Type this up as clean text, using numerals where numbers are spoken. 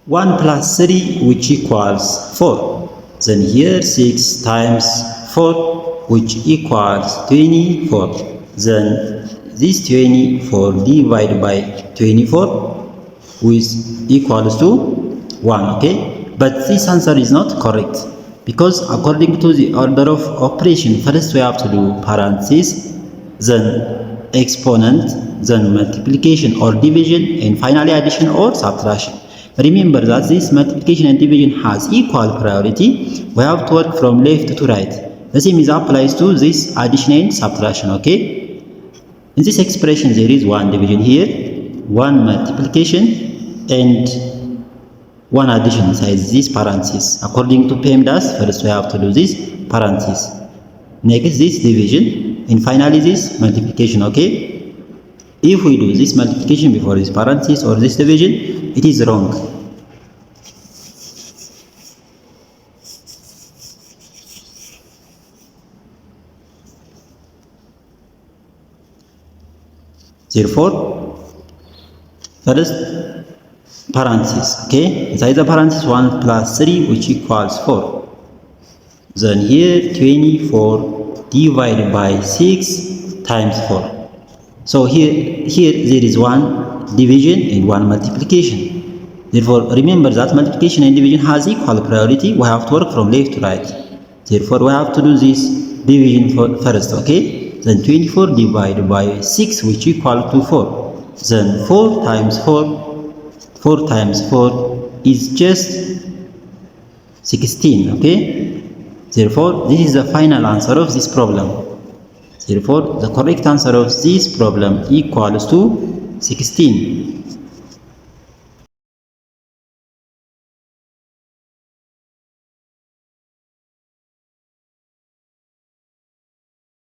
1 plus 3 which equals 4. Then here 6 times 4 which equals 24. Then this 24 divided by 24 which equals to 1. Okay, but this answer is not correct because according to the order of operation, first we have to do parentheses, then exponent, then multiplication or division, and finally addition or subtraction. Remember that this multiplication and division has equal priority. We have to work from left to right. The same is applies to this addition and subtraction. Okay, in this expression there is one division here, one multiplication, and one addition inside this parenthesis. According to PEMDAS, first we have to do this parenthesis, next this division, and finally this multiplication. Okay, if we do this multiplication before this parenthesis or this division, it is wrong. Therefore, first parenthesis, okay, inside the parenthesis 1 plus 3 which equals 4. Then here 24 divided by 6 times 4. So here there is one division and one multiplication. Therefore, remember that multiplication and division has equal priority. We have to work from left to right. Therefore, we have to do this division first. Okay, then 24 divided by 6 which equal to 4. Then 4 times 4 is just 16. Okay, therefore this is the final answer of this problem. Therefore the correct answer of this problem equals to 16.